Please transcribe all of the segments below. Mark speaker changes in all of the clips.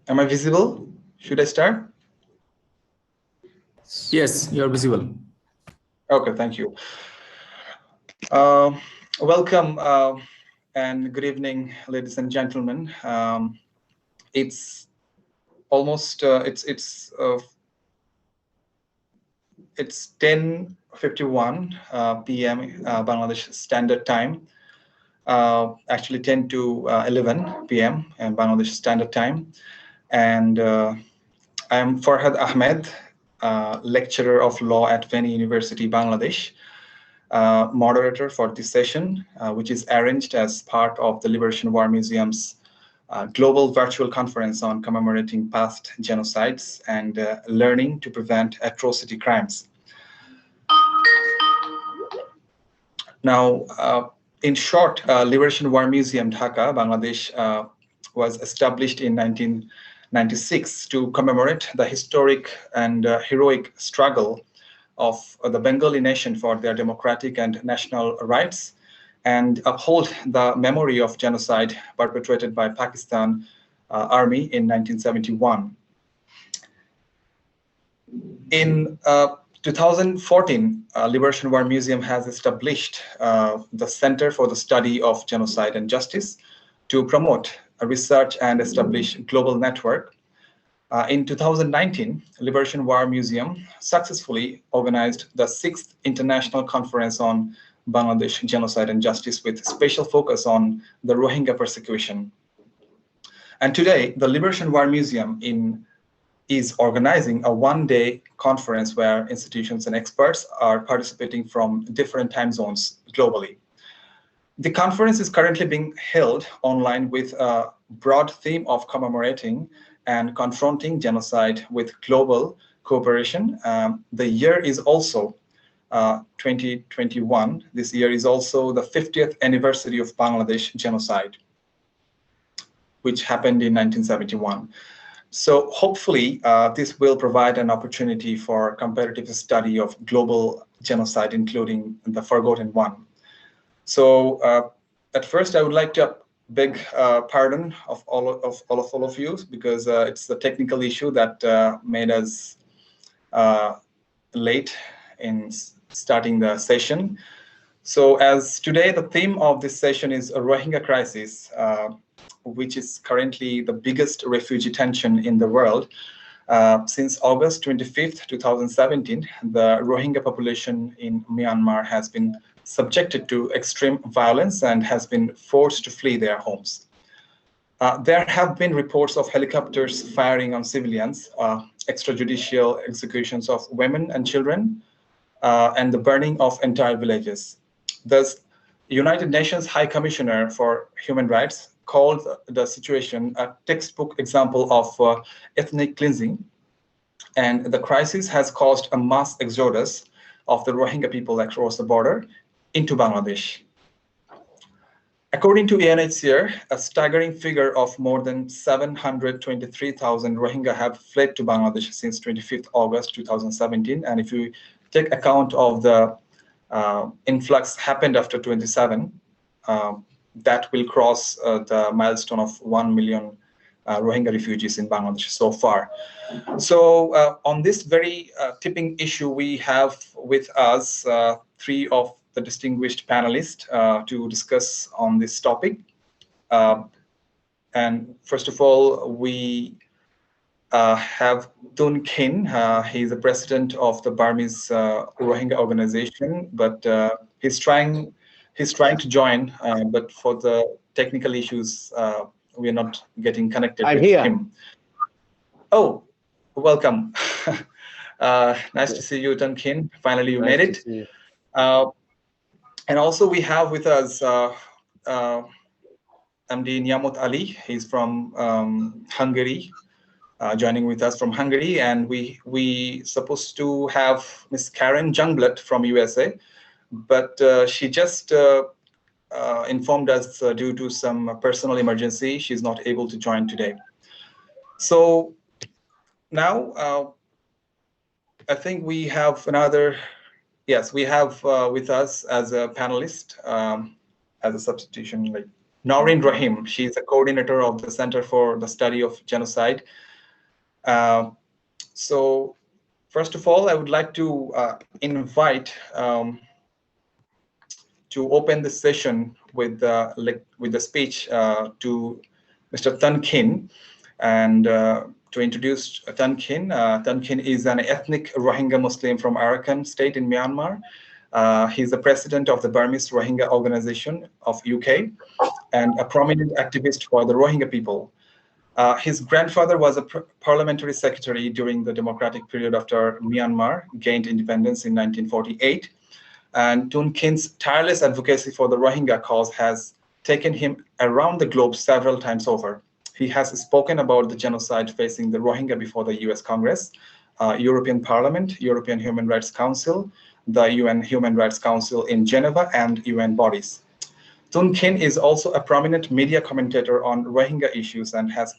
Speaker 1: Am I visible? Should I start?
Speaker 2: Yes, you're visible.
Speaker 1: Okay, thank you. Welcome and good evening, ladies and gentlemen. It's almost it's 10:51 p.m. Bangladesh Standard Time. Actually 10 to 11 p.m. Bangladesh Standard Time, and I am Forhad Ahmed, lecturer of law at Veni University, Bangladesh. Moderator for this session, which is arranged as part of the Liberation War Museum's global virtual conference on commemorating past genocides and learning to prevent atrocity crimes. Now, in short, Liberation War Museum, Dhaka, Bangladesh, was established in 1996 to commemorate the historic and heroic struggle of the Bengali nation for their democratic and national rights and uphold the memory of genocide perpetrated by Pakistan Army in 1971. In 2014, Liberation War Museum has established the Center for the Study of Genocide and Justice to promote research and establish global network. In 2019, Liberation War Museum successfully organized the 6th International Conference on Bangladesh Genocide and Justice with special focus on the Rohingya persecution. And today, the Liberation War Museum is organizing a one-day conference where institutions and experts are participating from different time zones globally. The conference is currently being held online with a broad theme of commemorating and confronting genocide with global cooperation. The year is also 2021. This year is also the 50th anniversary of Bangladesh genocide, which happened in 1971. So hopefully this will provide an opportunity for comparative study of global genocide, including the forgotten one. So at first, I would like to beg pardon of all of you, because it's the technical issue that made us late in starting the session. So as today, the theme of this session is a Rohingya crisis, which is currently the biggest refugee tension in the world. Since August 25th, 2017, the Rohingya population in Myanmar has been subjected to extreme violence and has been forced to flee their homes. There have been reports of helicopters firing on civilians, extrajudicial executions of women and children, and the burning of entire villages. Thus, United Nations High Commissioner for Human Rights called the situation a textbook example of ethnic cleansing, and the crisis has caused a mass exodus of the Rohingya people across the border into Bangladesh. According to UNHCR, a staggering figure of more than 723,000 Rohingya have fled to Bangladesh since 25th August 2017, and if you take account of the influx happened after 27, that will cross the milestone of 1 million Rohingya refugees in Bangladesh so far. So on this very tipping issue, we have with us 3 of the distinguished panelists to discuss on this topic. And first of all, we have Khin. He's the president of the Burmese Rohingya organization, but he's trying to join, but for the technical issues, we are not getting connected with him. Oh, welcome. Nice to see you, Khin. Finally, you made it. And also we have with us MD Niamot Ali. He's from Hungary, joining with us from Hungary. And we supposed to have Miss Karen Jungblut from USA, but she just informed us due to some personal emergency, she's not able to join today. So now I think we have another, yes, we have with us as a panelist, as a substitution, like Naureen Rahim. She's a coordinator of the Center for the Study of Genocide. So first of all, I would like to invite to open the session with the speech to Mr. Khin, and to introduce Khin. Khin is an ethnic Rohingya Muslim from Arakan state in Myanmar. He's the president of the Burmese Rohingya Organization of UK and a prominent activist for the Rohingya people. His grandfather was a parliamentary secretary during the democratic period after Myanmar gained independence in 1948. And Khin's tireless advocacy for the Rohingya cause has taken him around the globe several times over. He has spoken about the genocide facing the Rohingya before the US Congress, European Parliament, European Human Rights Council, the UN Human Rights Council in Geneva, and UN bodies. Khin is also a prominent media commentator on Rohingya issues and has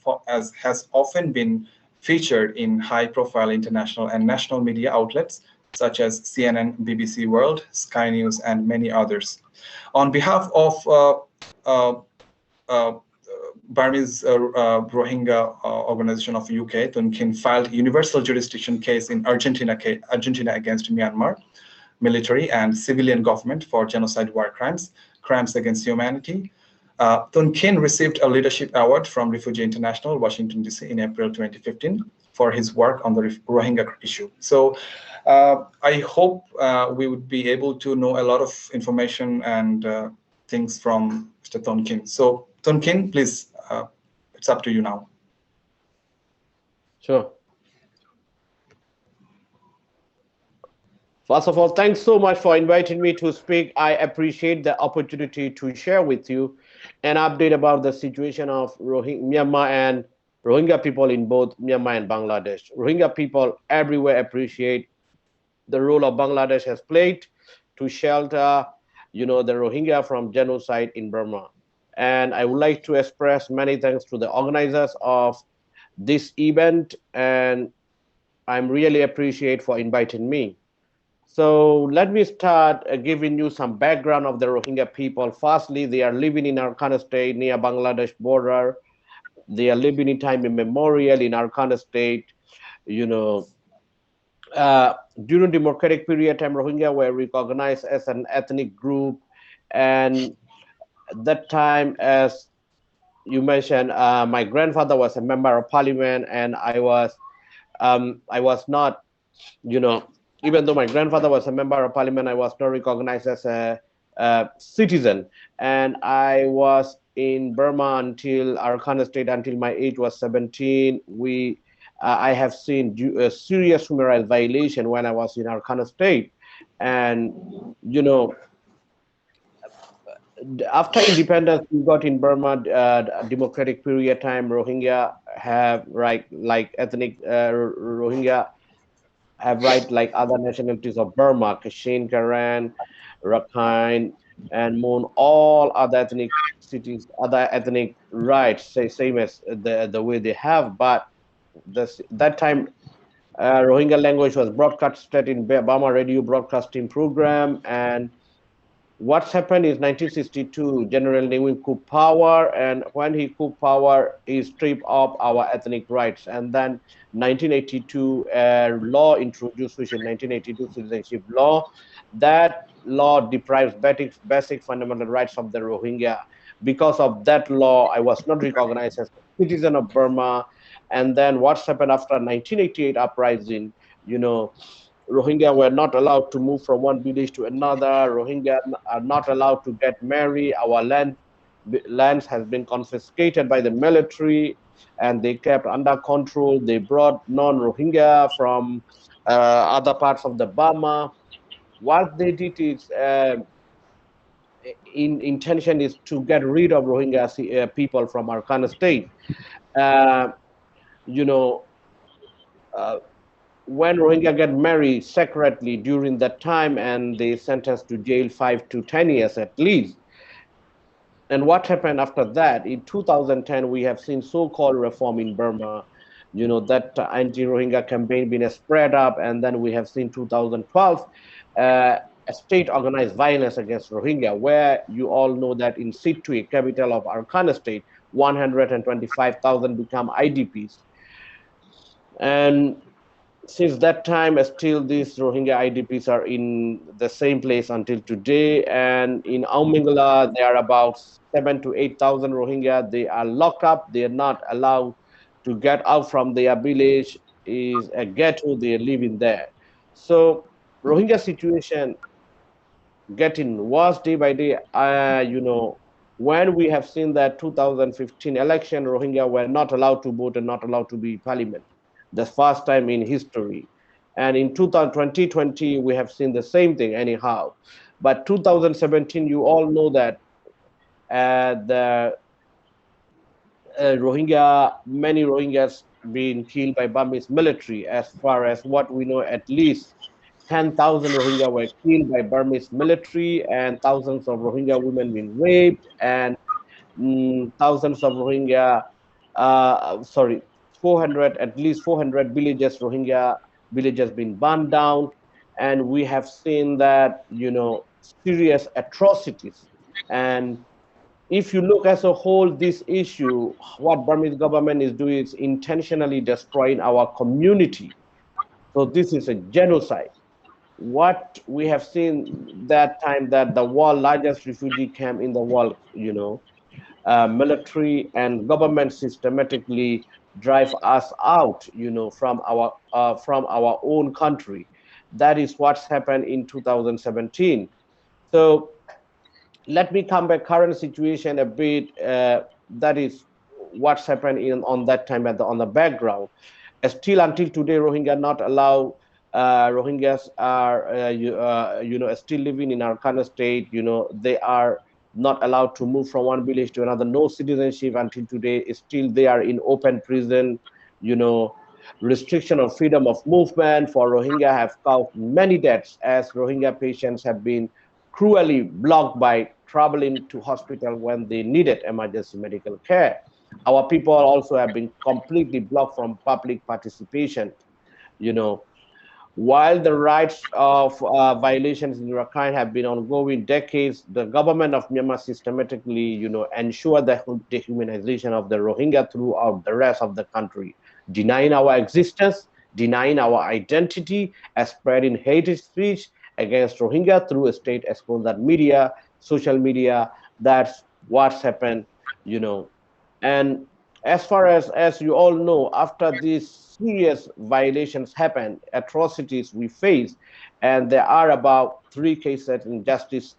Speaker 1: often been featured in high-profile international and national media outlets such as CNN, BBC World, Sky News, and many others. On behalf of Burmese Rohingya Organization of UK, Khin filed universal jurisdiction case in Argentina against Myanmar military and civilian government for genocide war crimes against humanity. Khin received a leadership award from Refugee International, Washington, D.C. in April 2015 for his work on the Rohingya issue. So I hope we would be able to know a lot of information and things from Mr. Khin. So Khin, please, it's up to you now.
Speaker 2: Sure. First of all, thanks so much for inviting me to speak. I appreciate the opportunity to share with you an update about the situation of Myanmar and Rohingya people in both Myanmar and Bangladesh. Rohingya people everywhere appreciate the role of Bangladesh has played to shelter, the Rohingya from genocide in Burma. And I would like to express many thanks to the organizers of this event, and I'm really appreciate for inviting me. So let me start giving you some background of the Rohingya people. Firstly, they are living in Arakan state near Bangladesh border. They are living in time immemorial in Arakan state. During democratic period time, Rohingya were recognized as an ethnic group, and at that time, as you mentioned, my grandfather was a member of parliament, and I was not, even though my grandfather was a member of parliament, I was not recognized as a citizen. And I was in Burma until Arakan state until my age was 17. I have seen a serious human rights violation when I was in Arakan state. And, after independence, we got in Burma, democratic period time, Rohingya have like ethnic Rohingya have right like other nationalities of Burma, Khin, Karen, Rakhine, and Mon, all other ethnic cities, other ethnic rights, same as the way they have. But that time, Rohingya language was broadcasted in Burma radio broadcasting program, and what's happened is 1962, General Niamot took power, and when he took power, he stripped off our ethnic rights. And then 1982, law introduced, which is 1982 citizenship law. That law deprives basic fundamental rights of the Rohingya. Because of that law, I was not recognized as a citizen of Burma. And then what's happened after 1988 uprising, Rohingya were not allowed to move from one village to another. Rohingya are not allowed to get married. Our lands has been confiscated by the military, and they kept under control. They brought non-Rohingya from other parts of the Burma. What they did is, intention is to get rid of Rohingya people from Arakan state. When Rohingya get married secretly during that time, and they sentenced to jail 5 to 10 years at least. And what happened after that? In 2010, we have seen so-called reform in Burma, that anti-Rohingya campaign been spread up, and then we have seen 2012, state-organized violence against Rohingya, where you all know that in Sittwe, capital of Arkan state, 125,000 become IDPs. And since that time, still these Rohingya IDPs are in the same place until today. And in Aumingala, there are about 7 to 8,000 Rohingya. They are locked up. They are not allowed to get out from their village. Is a ghetto. They are living there. So Rohingya situation getting worse day by day. When we have seen that 2015 election, Rohingya were not allowed to vote and not allowed to be parliament, the first time in history. And in 2020, we have seen the same thing anyhow. But 2017, you all know that the many Rohingyas being killed by Burmese military. As far as what we know, at least 10,000 Rohingya were killed by Burmese military, and thousands of Rohingya women being raped, and thousands of Rohingya, 400, at least 400 villages, Rohingya villages been burned down. And we have seen that, serious atrocities. And if you look as a whole, this issue, what Burmese government is doing is intentionally destroying our community. So this is a genocide. What we have seen that time, that the world largest refugee camp in the world, military and government systematically drive us out, from our own country. That is what's happened in 2017. So let me come back current situation a bit. That is what's happened on that time on the background. Still until today, Rohingya not allowed. Rohingyas are still living in Arkan state. They are not allowed to move from one village to another. No citizenship until today. Still they are in open prison. Restriction of freedom of movement for Rohingya have caused many deaths, as Rohingya patients have been cruelly blocked by traveling to hospital when they needed emergency medical care. Our people also have been completely blocked from public participation. While the rights of violations in Rakhine have been ongoing decades, the government of Myanmar systematically, ensure the dehumanization of the Rohingya throughout the rest of the country, denying our existence, denying our identity, spreading hate speech against Rohingya through state-sponsored media, social media. That's what's happened, And as far as you all know, after these serious violations happen, atrocities we face, and there are about three justice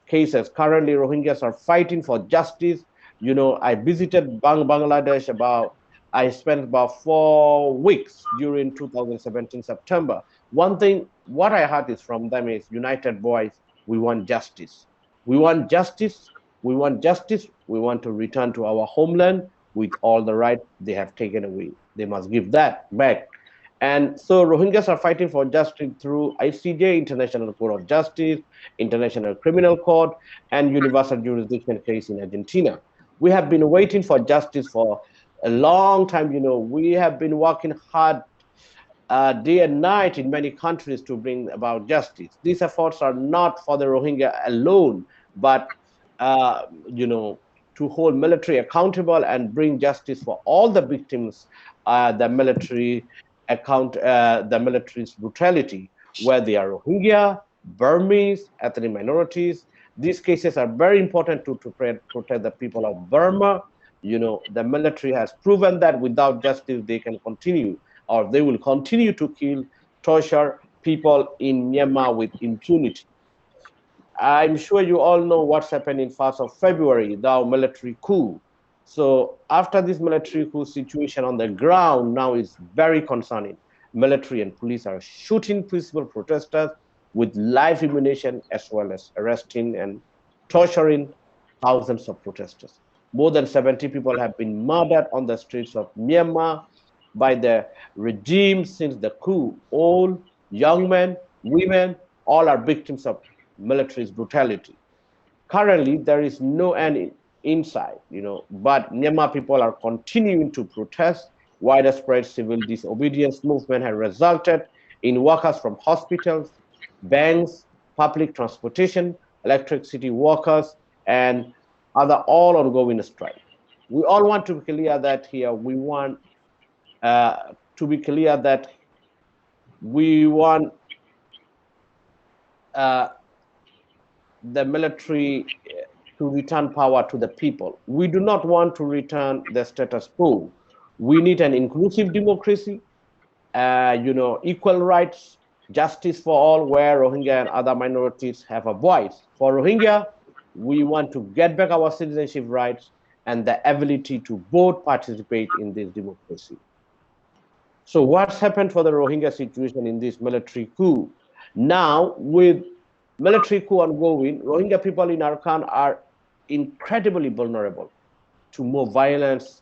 Speaker 2: cases. Currently, Rohingyas are fighting for justice. I visited Bangladesh I spent about 4 weeks during 2017 September. One thing, what I heard is from them is united voice, we want justice. We want justice. We want justice. We want to return to our homeland with all the rights they have taken away. They must give that back. And so Rohingyas are fighting for justice through ICJ, International Court of Justice, International Criminal Court, and Universal Jurisdiction case in Argentina. We have been waiting for justice for a long time. We have been working hard day and night in many countries to bring about justice. These efforts are not for the Rohingya alone, but to hold military accountable and bring justice for all the victims, the military's brutality, where they are Rohingya, Burmese, ethnic minorities. These cases are very important to protect the people of Burma. The military has proven that without justice, they can continue, or they will continue to kill, torture people in Myanmar with impunity. I'm sure you all know what's happened in 1st of February, the military coup. So after this military coup, situation on the ground now is very concerning. Military and police are shooting peaceful protesters with live ammunition, as well as arresting and torturing thousands of protesters. More than 70 people have been murdered on the streets of Myanmar by the regime since the coup. All young men, women, all are victims of military's brutality. Currently, there is no end inside, but Myanmar people are continuing to protest. Widespread civil disobedience movement has resulted in workers from hospitals, banks, public transportation, electricity workers, and other all ongoing strike. We all want to be clear that here we want to be clear that we want uh, the military to return power to the people. We do not want to return the status quo. We need an inclusive democracy, equal rights, justice for all, where Rohingya and other minorities have a voice. For Rohingya, we want to get back our citizenship rights and the ability to both participate in this democracy. So what's happened for the Rohingya situation in this military coup? Now, with military coup ongoing, Rohingya people in Arakan are incredibly vulnerable to more violence,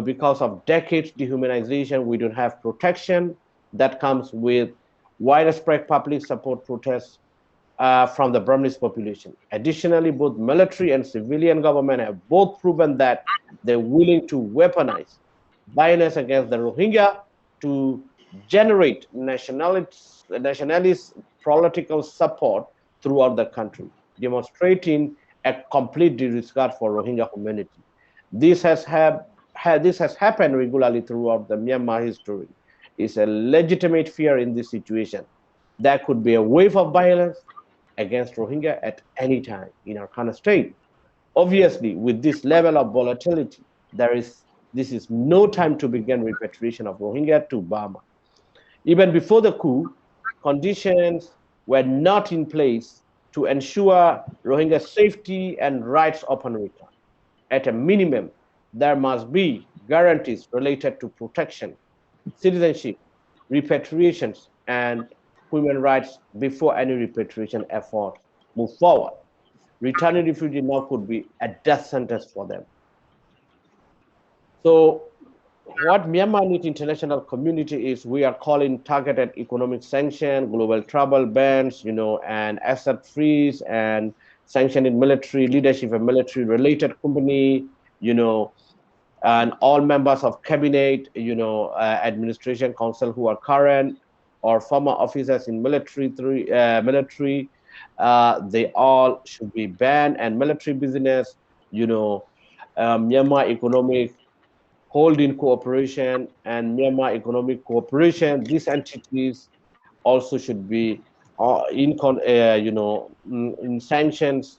Speaker 2: because of decades dehumanization. We don't have protection that comes with widespread public support protests from the Burmese population. Additionally, both military and civilian government have both proven that they're willing to weaponize violence against the Rohingya to generate nationalist political support throughout the country, demonstrating a complete disregard for Rohingya humanity. This has happened regularly throughout the Myanmar history. It's a legitimate fear in this situation. There could be a wave of violence against Rohingya at any time in our kind of state. Obviously, with this level of volatility, this is no time to begin repatriation of Rohingya to Burma. Even before the coup, conditions were not in place to ensure Rohingya safety and rights upon return. At a minimum, there must be guarantees related to protection, citizenship, repatriations, and human rights before any repatriation effort move forward. Returning refugees now could be a death sentence for them. So what Myanmar needs international community is we are calling targeted economic sanction, global travel bans, and asset freeze and sanctioning military leadership and military related company, and all members of cabinet, administration council who are current or former officers in military, they all should be banned, and military business, Myanmar economic holding cooperation and Myanmar economic cooperation, these entities also should be in sanctions,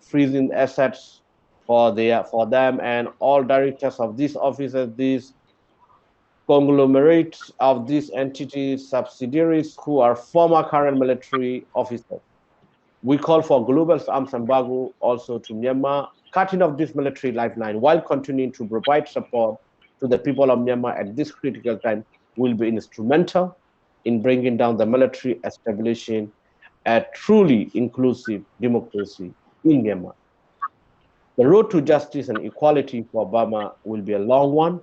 Speaker 2: freezing assets for them, and all directors of these offices, these conglomerates of these entities, subsidiaries who are former current military officers. We call for global arms embargo also to Myanmar, cutting off this military lifeline while continuing to provide support to the people of Myanmar at this critical time will be instrumental in bringing down the military, establishing a truly inclusive democracy in Myanmar. The road to justice and equality for Burma will be a long one,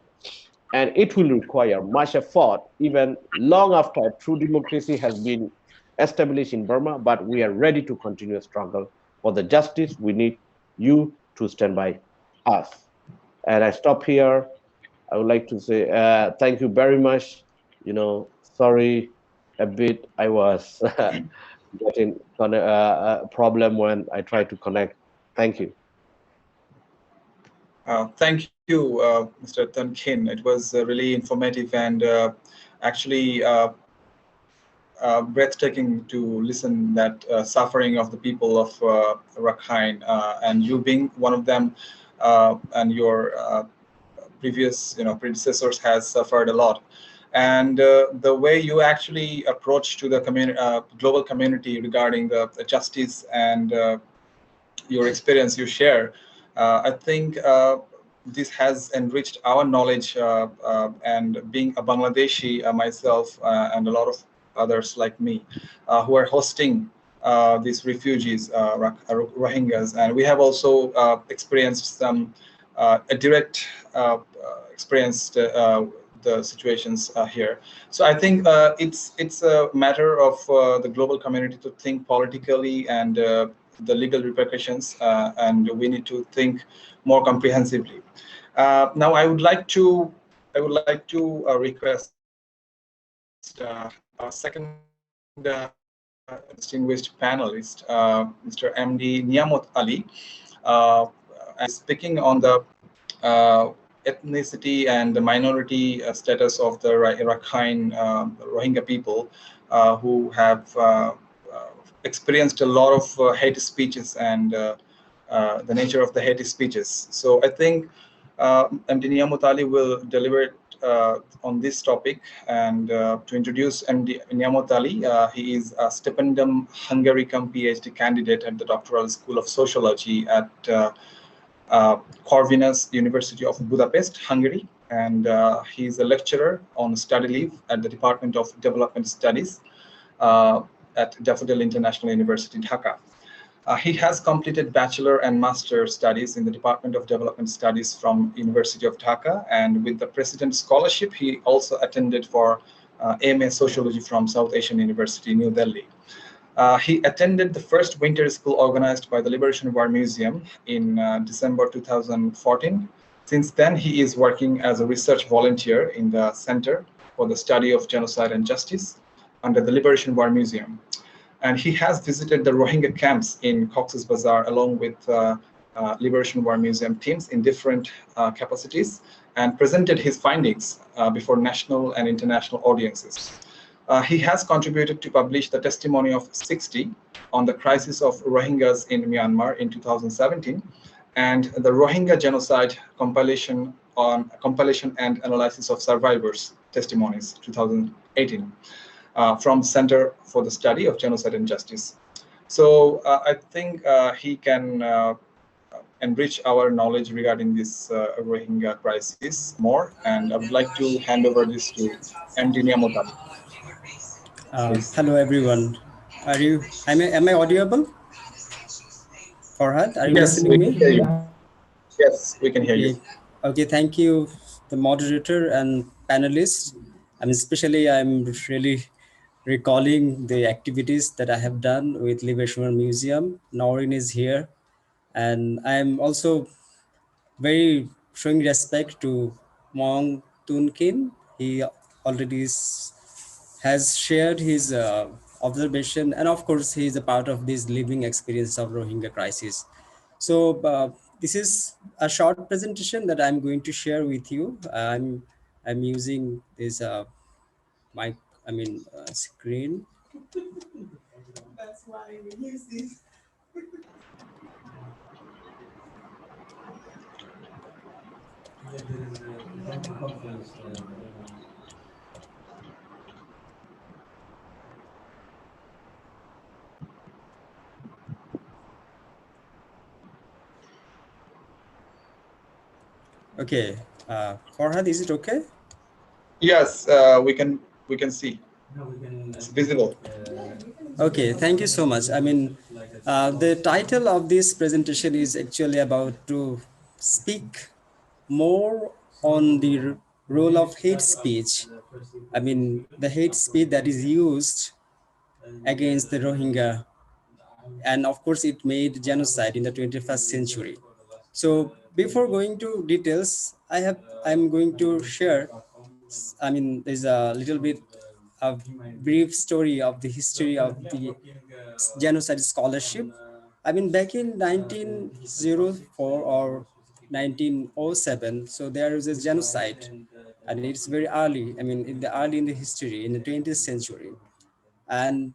Speaker 2: and it will require much effort, even long after true democracy has been established in Burma, but we are ready to continue a struggle for the justice. We need you to stand by us. And I stop here. I would like to say thank you very much. Sorry a bit, I was getting a problem when I tried to connect. Thank you.
Speaker 1: Thank you, Mr. Khin. It was really informative and actually breathtaking to listen that suffering of the people of Rakhine, and you being one of them, and your previous predecessors has suffered a lot. And the way you actually approach to the global community regarding the justice and your experience you share, I think this has enriched our knowledge, and being a Bangladeshi myself, and a lot of others like me who are hosting these refugees, Rohingyas, and we have also experienced some a direct experienced the situations here. So I think it's a matter of the global community to think politically and the legal repercussions, and we need to think more comprehensively. Now, I would like to request our second distinguished panelist, Mr. MD Niamot Ali, speaking on the ethnicity and the minority status of the Rakhine Rohingya people who have experienced a lot of hate speeches and the nature of the hate speeches. So I think MD Niamot Ali will deliberate on this topic. And to introduce MD Niamot Ali, he is a stipendum Hungary PhD candidate at the Doctoral School of Sociology at Corvinus University of Budapest, Hungary. And he is a lecturer on study leave at the Department of Development Studies at Daffodil International University, Dhaka. He has completed bachelor and master studies in the Department of Development Studies from University of Dhaka, and with the President Scholarship, he also attended for MA Sociology from South Asian University, New Delhi. He attended the first winter school organized by the Liberation War Museum in December 2014. Since then, he is working as a research volunteer in the Center for the Study of Genocide and Justice under the Liberation War Museum. And he has visited the Rohingya camps in Cox's Bazar along with Liberation War Museum teams in different capacities and presented his findings before national and international audiences. He has contributed to publish the testimony of 60 on the crisis of Rohingyas in Myanmar in 2017 and the Rohingya Genocide compilation and analysis of survivors' testimonies 2018. From Center for the Study of Genocide and Justice. So I think he can enrich our knowledge regarding this Rohingya crisis more, and I would like to hand over this to MD Niamot Ali.
Speaker 3: Hello everyone. Am I audible? Forhad, are you listening
Speaker 1: we
Speaker 3: me?
Speaker 1: can hear you. Yes, we can hear you.
Speaker 3: Okay, thank you, the moderator and panelists. Especially I'm really recalling the activities that I have done with Liberation Museum. Naureen is here, and I'm also very showing respect to Mong Tun Khin. He already has shared his observation, and of course, he is a part of this living experience of Rohingya crisis. So this is a short presentation that I'm going to share with you. I'm using this mic, screen. That's why we use this. There is a conference. Okay, Forhad, is it okay?
Speaker 1: Yes, we can see. It's visible.
Speaker 3: Okay, thank you so much. The title of this presentation is actually about to speak more on the role of hate speech. The hate speech that is used against the Rohingya, and of course it made genocide in the 21st century. So before going to details, I'm going to share, there's a little bit of brief story of the history of the genocide scholarship. Back in 1904 or 1907, so there was a genocide, and it's very early, in the history, in the 20th century. And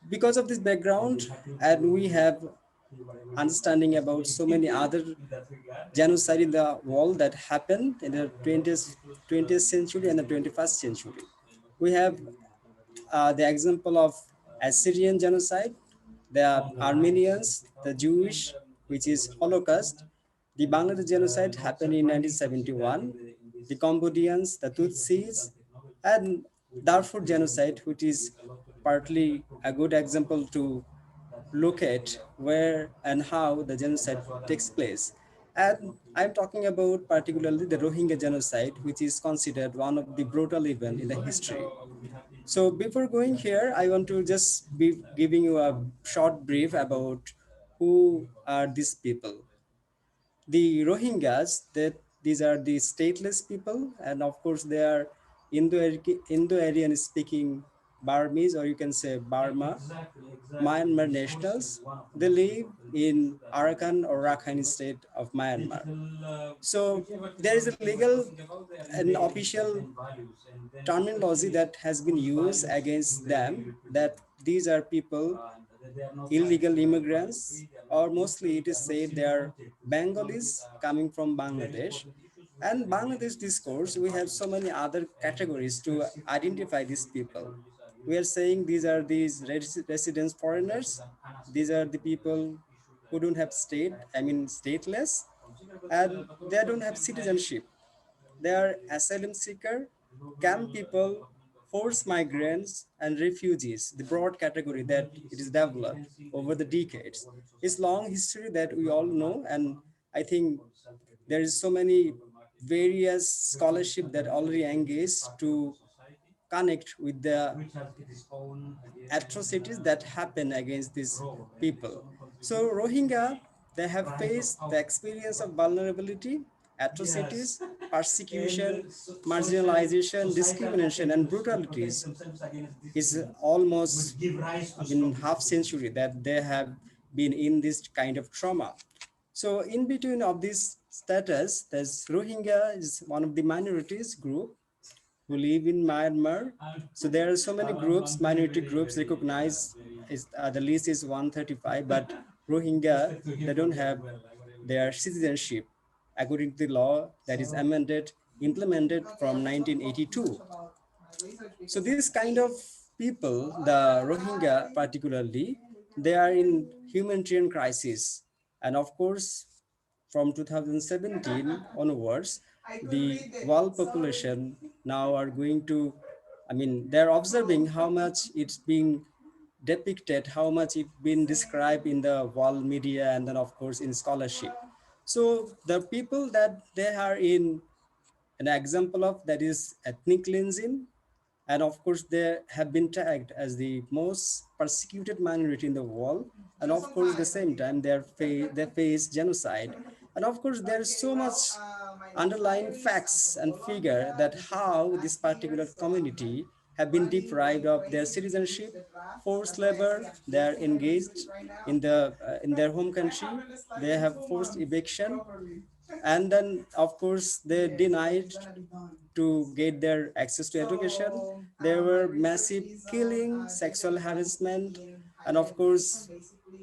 Speaker 3: because of this background, and we have understanding about so many other genocide in the world that happened in the 20th century and the 21st century. We have the example of Assyrian genocide, the Armenians, the Jewish, which is Holocaust. The Bangladesh genocide happened in 1971. The Cambodians, the Tutsis, and Darfur genocide, which is partly a good example to look at where and how the genocide takes place. And I'm talking about particularly the Rohingya genocide, which is considered one of the brutal events in the history. So before going here, I want to just be giving you a short brief about who are these people. The Rohingyas, these are the stateless people, and of course they are Indo-Aryan speaking Burmese, or you can say Burma, Myanmar nationals. They live in Arakan or Rakhine state of Myanmar. So there is a legal and official terminology that has been used against them, that these are people, illegal immigrants, or mostly it is said they are Bengalis coming from Bangladesh. And Bangladesh discourse, we have so many other categories to identify these people. We are saying these are these residents foreigners, these are the people who don't have state, I mean stateless, and they don't have citizenship. They are asylum seeker, camp people, forced migrants, and refugees, the broad category that it is developed over the decades. It's long history that we all know, and I think there is so many various scholarship that already engaged to connect with the atrocities that happen against these people. So Rohingya, they have faced the experience of vulnerability, atrocities, persecution, marginalization, discrimination, and brutalities. Is almost in half century that they have been in this kind of trauma. So in between of this status, there's Rohingya is one of the minorities group who live in Myanmar. So there are so many groups, minority groups recognized. The list is 135, but Rohingya, they don't have their citizenship according to the law that is amended, implemented from 1982. So this kind of people, the Rohingya particularly, they are in humanitarian crisis. And of course, from 2017 onwards, the world population now are going to, I mean, they're observing how much it's being depicted, how much it's been described in the world media and then of course in scholarship. So the people that they are in an example of that is ethnic cleansing, and of course they have been tagged as the most persecuted minority in the world, and of course at the same time they face genocide. And of course there is so much underlying facts and figure that how this particular community have been deprived of their citizenship, forced labor, they are engaged in their home country, they have forced eviction, and then of course they denied to get their access to education. There were massive killing, sexual harassment, and of course,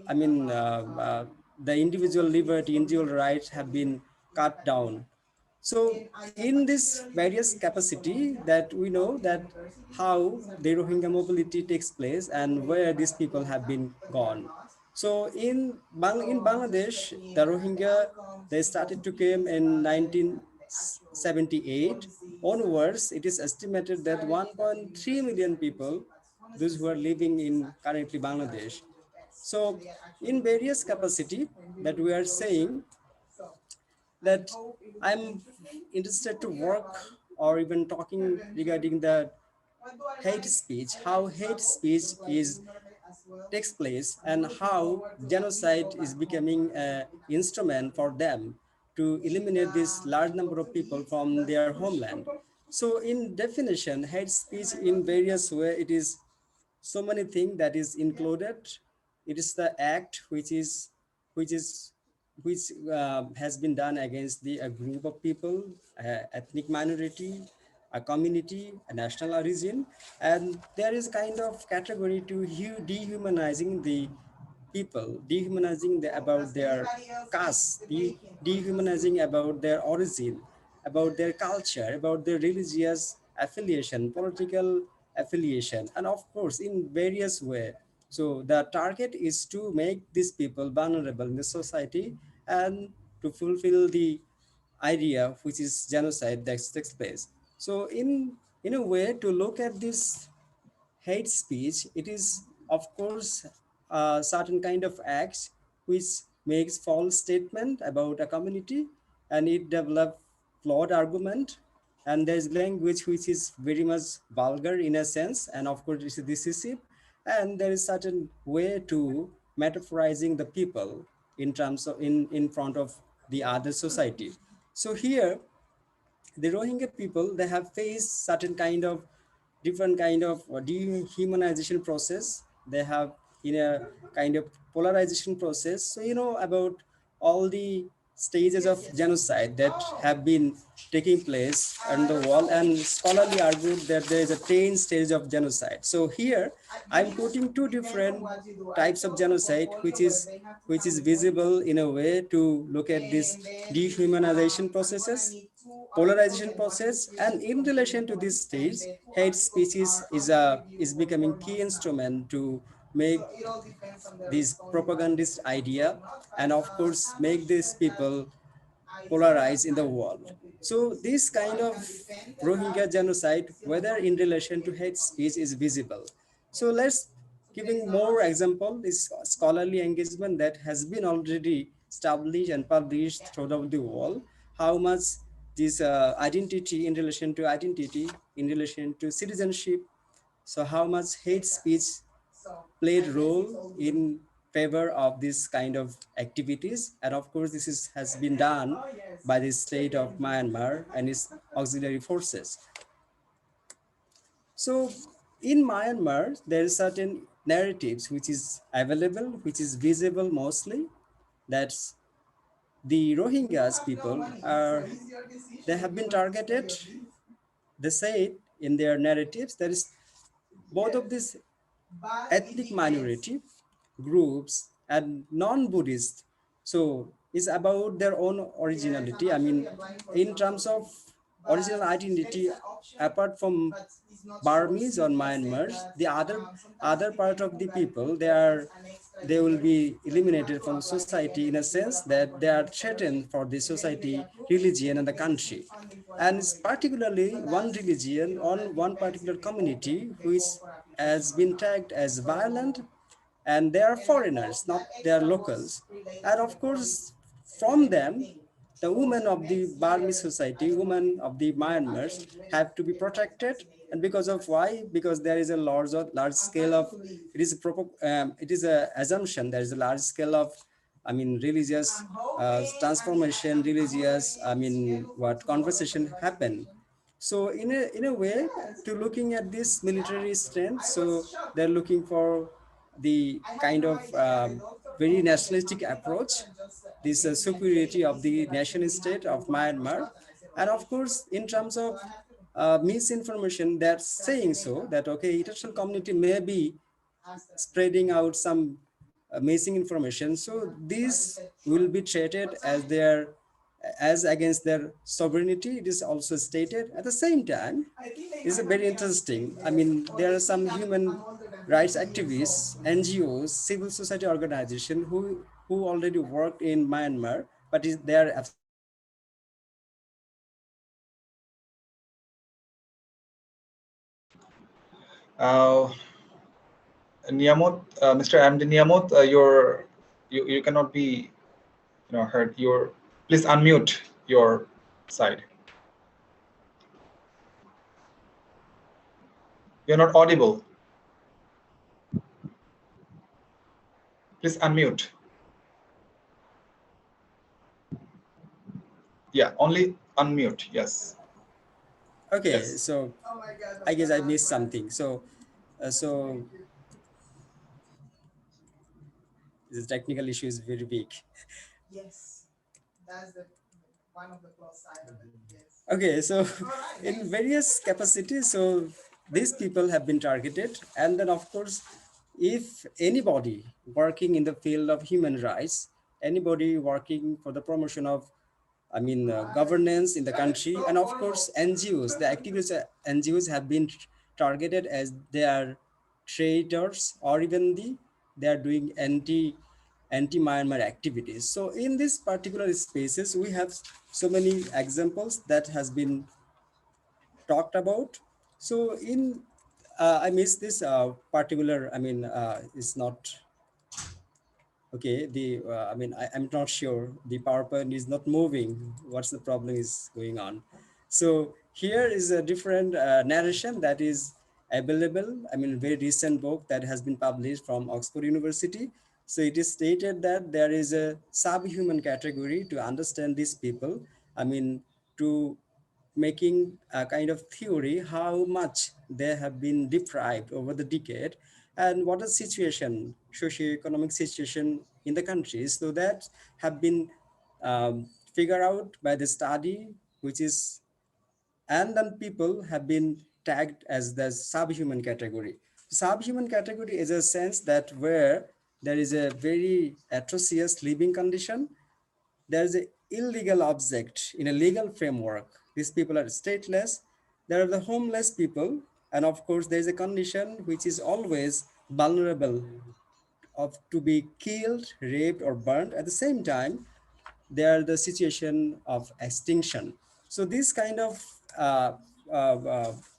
Speaker 3: I mean, the individual liberty, individual rights have been cut down. So in this various capacity that we know that how the Rohingya mobility takes place and where these people have been gone. So in Bangladesh, the Rohingya, they started to come in 1978 onwards. It is estimated that 1.3 million people, those who are living in currently Bangladesh. So in various capacity that we are saying that I'm interested to work or even talking regarding the hate speech, how hate speech is takes place, and how genocide is becoming an instrument for them to eliminate this large number of people from their homeland. So in definition, hate speech in various ways, it is so many things that is included. It is the act which is which has been done against a group of people, ethnic minority, a community, a national origin, and there is kind of category to dehumanizing the people, dehumanizing about their caste, dehumanizing about their origin, about their culture, about their religious affiliation, political affiliation, and of course in various ways. So the target is to make these people vulnerable in the society and to fulfill the idea which is genocide that takes place. So in a way to look at this hate speech, it is of course a certain kind of acts which makes false statement about a community, and it develop flawed argument, and there's language which is very much vulgar in a sense, and of course it's decisive, and there is certain way to metaphorizing the people in terms of in front of the other society. So here the Rohingya people, they have faced certain kind of different kind of dehumanization process. They have in a kind of polarization process. So about all the stages of genocide that have been taking place on the world, and scholarly argued that there is a 10 stage of genocide. So here I'm quoting two different types of genocide, which is visible in a way to look at this dehumanization processes, polarization process, and in relation to this stage, hate speeches is becoming key instrument to make this propagandist idea, and of course make these people polarize in the world. So this kind of Rohingya genocide, whether in relation to hate speech, is visible. So let's giving more example is scholarly engagement that has been already established and published throughout the world. How much this identity in relation to identity, in relation to citizenship, so how much hate speech played role in favor of this kind of activities. And of course this has been done by the state of Myanmar and its auxiliary forces. So in Myanmar there is certain narratives which is available, which is visible mostly, that's the Rohingyas people are, they have been targeted. They say in their narratives there is both of these ethnic minority groups and non-Buddhist. So it's about their own originality. I mean, in terms of original identity, apart from Burmese or Myanmar, the other part of the people, they will be eliminated from society in a sense that they are threatened for the society, religion, and the country. And it's particularly one religion on one particular community which has been tagged as violent, and they are foreigners, not they are locals. And of course, from them, the women of the Burmese society, women of the Myanmars, have to be protected. And because of why? Because there is a large scale of, it is a assumption there is a large scale of, I mean, religious transformation, religious, I mean, what conversation happen. So in a way, to looking at this military strength, so they're looking for the kind of very nationalistic approach, this superiority of the nation state of Myanmar. And of course, in terms of misinformation, they're saying so that, okay, international community may be spreading out some missing information. So these will be treated as their, as against their sovereignty. It is also stated. At the same time, it's very interesting. I mean, there are some human rights activists, NGOs, civil society organizations who already worked in Myanmar, but they are absent from the country. So they are saying that
Speaker 1: Uh, Niamot, Mr. Ahmed Niamot, you cannot be heard. Please unmute your side. You're not audible. Please unmute. Yeah, only unmute. Yes.
Speaker 3: okay.
Speaker 1: Yes.
Speaker 3: So I guess I missed something. So the technical issue is very big. Okay, so in various capacities, so these people have been targeted. And then, of course, if anybody working in the field of human rights, anybody working for the promotion of, I mean, governance in the country, and of course, NGOs, the activist NGOs have been targeted as they are traitors, or even they are doing anti-Myanmar activities. So in this particular spaces, we have so many examples that has been talked about. So I miss this particular, I mean, it's not, okay, I mean, I'm not sure, the PowerPoint is not moving. What's the problem is going on? So here is a different narration that is available. I mean, very recent book that has been published from Oxford University. So it is stated that there is a subhuman category to understand these people. I mean, to making a kind of theory how much they have been deprived over the decade and what is situation, socio-economic situation in the countries. So that have been figured out by the study, which is, and then people have been tagged as the subhuman category. Subhuman category is a sense that where there is a very atrocious living condition, there is an illegal object in a legal framework. These people are stateless. There are the homeless people, and of course, there is a condition which is always vulnerable of to be killed, raped, or burned. At the same time, they are the situation of extinction. So this kind of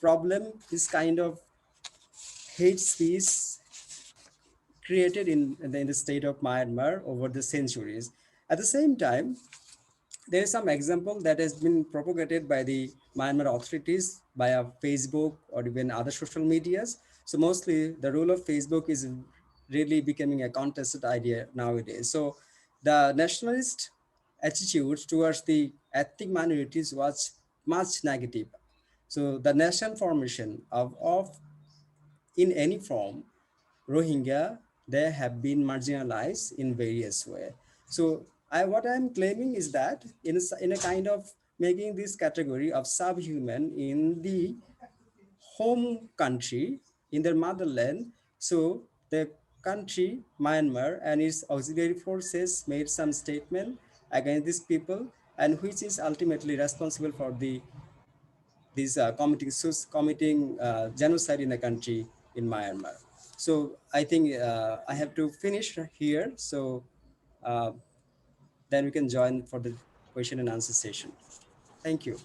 Speaker 3: problem, this kind of hate speech created in the state of Myanmar over the centuries. At the same time, there is some example that has been propagated by the Myanmar authorities via Facebook or even other social medias. So mostly the role of Facebook is really becoming a contested idea nowadays. So the nationalist attitude towards the ethnic minorities was much negative. So the nation formation of in any form, Rohingya, they have been marginalized in various ways. So what I'm claiming is that in a kind of making this category of subhuman in the home country, in their motherland, so the country, Myanmar, and its auxiliary forces made some statement against these people, and which is ultimately responsible for these committing genocide in the country in Myanmar. So I think I have to finish here. So uh, then we can join for the question and answer session. Thank you.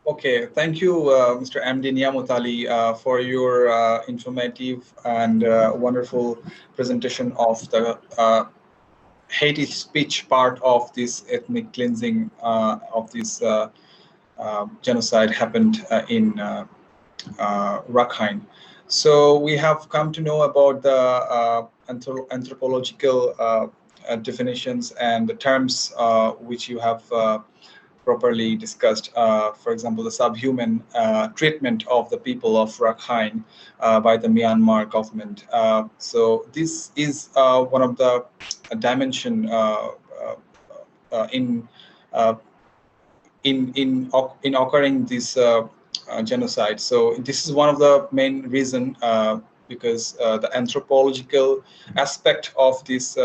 Speaker 1: Okay, thank you, Mr. MD Niamot, for your informative and wonderful presentation of the hate speech part of this ethnic cleansing of this genocide happened in Rakhine. So we have come to know about the anthropological definitions and the terms which you have properly discussed. For example, the subhuman treatment of the people of Rakhine by the Myanmar government. So this is one of the dimension in uh, in occurring this genocide. So this is one of the main reason because the anthropological aspect of this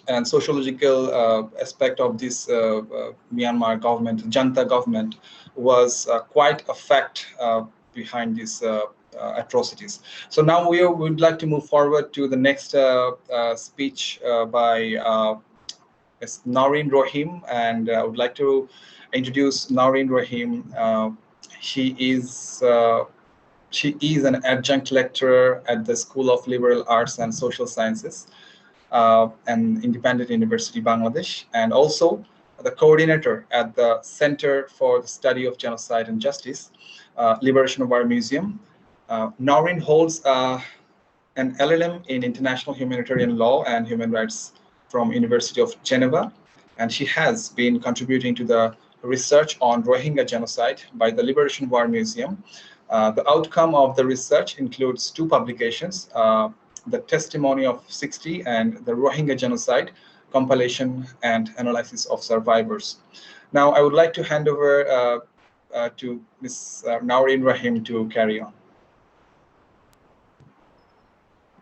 Speaker 1: and sociological aspect of this Myanmar government, junta government, was quite a fact behind these atrocities. So now we would like to move forward to the next speech by Naureen Rahim, and I would like to introduce Naureen Rahim. She is an adjunct lecturer at the School of Liberal Arts and Social Sciences, an independent university, Bangladesh, and also the coordinator at the Center for the Study of Genocide and Justice, Liberation War Museum. Naureen holds an LLM in International Humanitarian Law and Human Rights from University of Geneva, and she has been contributing to the research on Rohingya genocide by the Liberation War Museum. The outcome of the research includes two publications, the Testimony of 60 and the Rohingya Genocide, Compilation and Analysis of Survivors. Now, I would like to hand over to Ms. Naureen Rahim to carry on.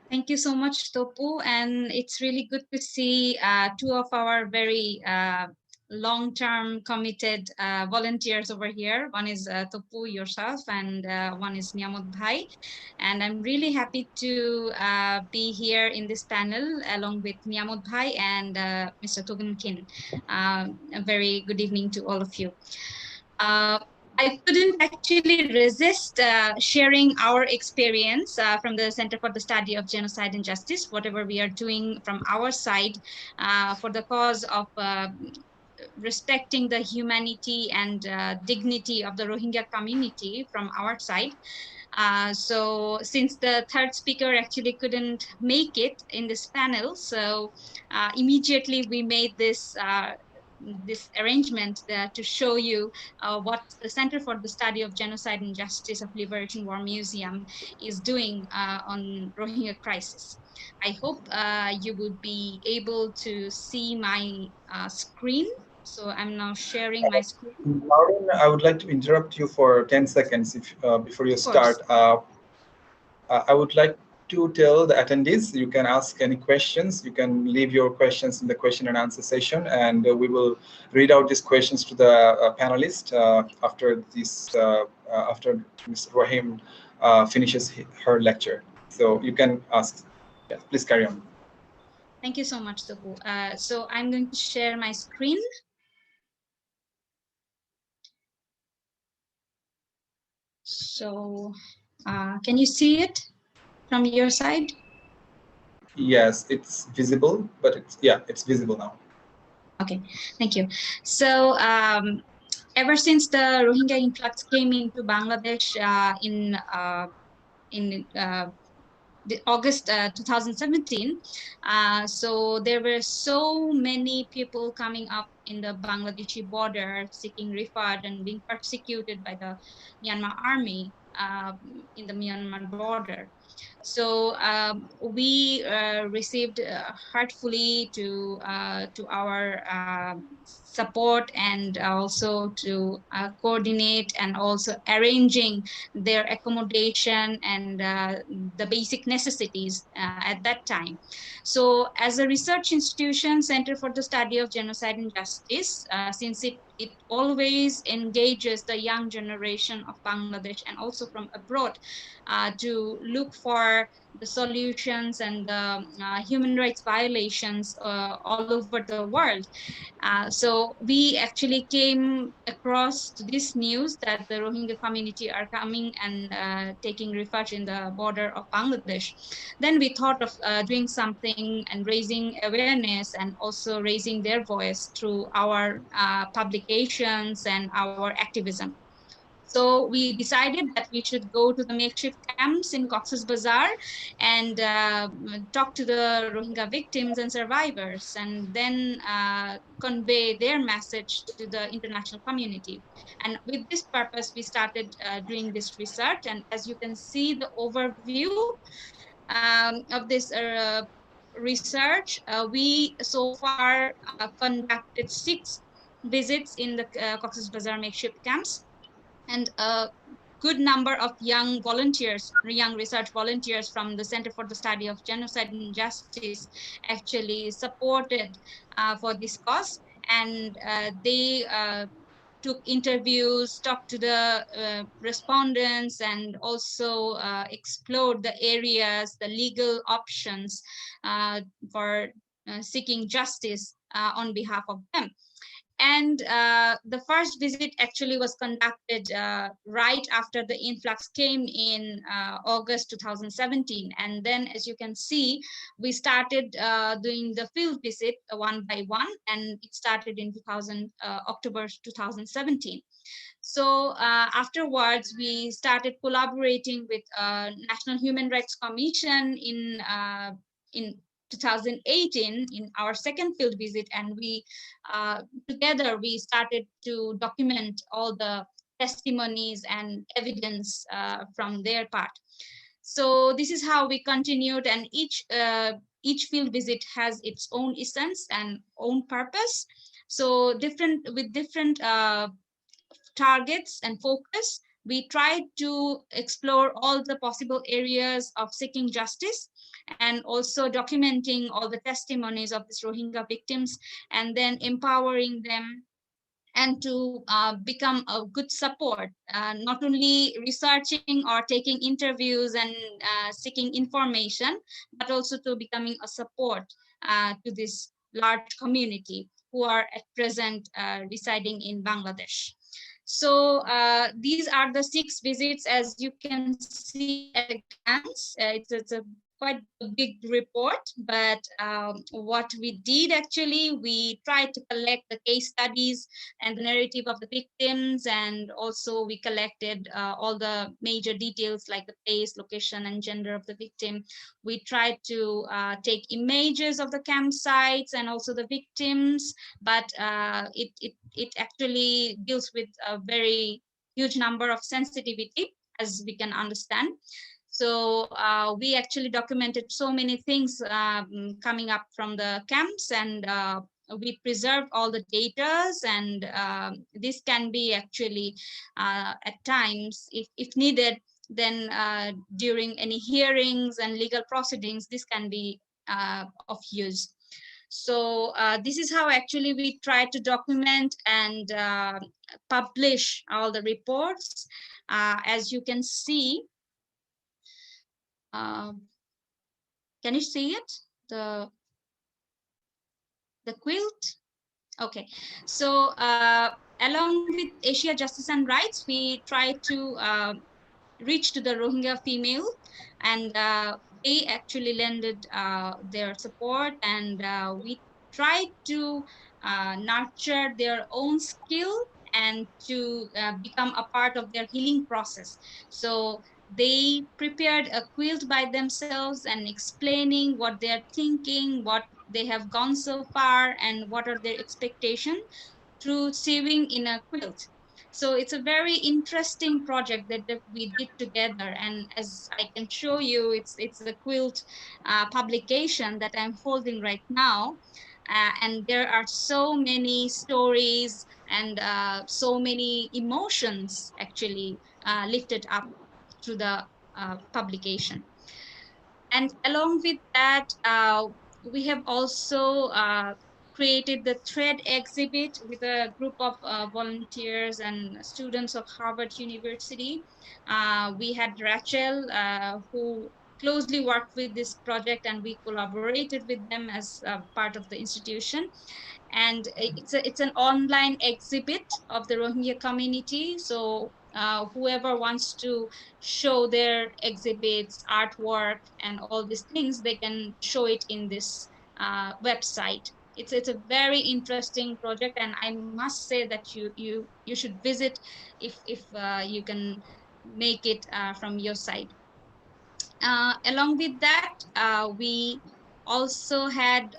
Speaker 4: Thank you so much, Topu. And it's really good to see two of our very long-term committed volunteers over here. One is Topu, yourself, and one is Niamot Bhai. And I'm really happy to be here in this panel along with Niamot Bhai and Mr. Togun Khin. A very good evening to all of you. I couldn't actually resist sharing our experience from the Center for the Study of Genocide and Justice, whatever we are doing from our side for the cause of respecting the humanity and dignity of the Rohingya community from our side. So since the third speaker actually couldn't make it in this panel, so immediately we made this this arrangement to show you what the Center for the Study of Genocide and Justice of Liberation War Museum is doing on Rohingya crisis. I hope you would be able to see my screen. So I'm now sharing my screen.
Speaker 1: Naureen, I would like to interrupt you for 10 seconds if, before you start. I would like to tell the attendees you can ask any questions. You can leave your questions in the question and answer session, and we will read out these questions to the panelist after this, after Ms. Rahim finishes her lecture. So you can ask. Yeah, please carry on.
Speaker 4: Thank you so much, Topu. So I'm going to share my screen. So can you see it from your side?
Speaker 1: Yes, it's visible, but it's visible now.
Speaker 4: Okay, thank you. So ever since the Rohingya influx came into Bangladesh in August 2017, so there were so many people coming up in the Bangladeshi border seeking refuge and being persecuted by the Myanmar army in the Myanmar border. So we received heartfully to our support, and also to coordinate and also arranging their accommodation and the basic necessities at that time. So as a research institution, Center for the Study of Genocide and Justice, since it always engages the young generation of Bangladesh and also from abroad to look for the solutions and the human rights violations all over the world. So we actually came across this news that the Rohingya community are coming and taking refuge in the border of Bangladesh. Then we thought of doing something and raising awareness and also raising their voice through our publications and our activism. So we decided that we should go to the makeshift camps in Cox's Bazar and talk to the Rohingya victims and survivors, and then convey their message to the international community. And with this purpose, we started doing this research. And as you can see, the overview of this research, we so far conducted 6 visits in the Cox's Bazar makeshift camps, and a good number of young volunteers, young research volunteers from the Center for the Study of Genocide and Justice actually supported for this cause. And they took interviews, talked to the respondents, and also explored the areas, the legal options for seeking justice on behalf of them. And the first visit actually was conducted right after the influx came in August 2017. And then, as you can see, we started doing the field visit one by one, and it started in October 2017. So afterwards, we started collaborating with National Human Rights Commission in 2018 in our second field visit, and we together we started to document all the testimonies and evidence from their part. So this is how we continued, and each field visit has its own essence and own purpose. So different targets and focus, we tried to explore all the possible areas of seeking justice, and also documenting all the testimonies of these Rohingya victims, and then empowering them, and to become a good support, not only researching or taking interviews and seeking information, but also to becoming a support to this large community who are at present residing in Bangladesh. So these are the 6 visits, as you can see at a glance. It's a quite quite a big report, but what we did actually, we tried to collect the case studies and the narrative of the victims, and also we collected all the major details like the place, location, and gender of the victim. We tried to take images of the campsites and also the victims, but it actually deals with a very huge number of sensitivity, as we can understand. So we actually documented so many things coming up from the camps, and we preserved all the datas, and this can be actually at times, if needed, then during any hearings and legal proceedings, this can be of use. So this is how actually we try to document and publish all the reports. As you can see, can you see it? The quilt? Okay. So along with Asia Justice and Rights, we try to reach to the Rohingya female, and they actually lended their support, and we tried to nurture their own skill and to become a part of their healing process. So they prepared a quilt by themselves and explaining what they're thinking, what they have gone so far, and what are their expectations through sewing in a quilt. So it's a very interesting project that we did together. And as I can show you, it's the quilt publication that I'm holding right now. And there are so many stories and so many emotions actually lifted up through the publication. And along with that, we have also created the thread exhibit with a group of volunteers and students of Harvard University. We had Rachel, who closely worked with this project, and we collaborated with them as part of the institution. And it's an online exhibit of the Rohingya community. So whoever wants to show their exhibits, artwork, and all these things, they can show it in this website. It's a very interesting project, and I must say that you should visit if you can make it from your side. Along with that, we also had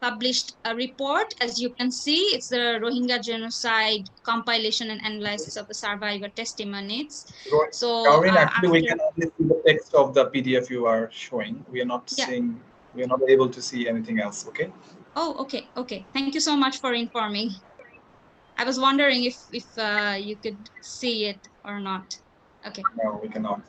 Speaker 4: published a report. As you can see, it's the Rohingya genocide compilation and analysis of the survivor testimonies. So
Speaker 1: Naureen, actually, we
Speaker 4: after,
Speaker 1: can only see the text of the PDF you are showing. We are not
Speaker 4: yeah.
Speaker 1: seeing, we are not able to see anything else, okay?
Speaker 4: Oh, okay, okay. Thank you so much for informing. I was wondering if you could see it or not. Okay.
Speaker 1: No, we cannot.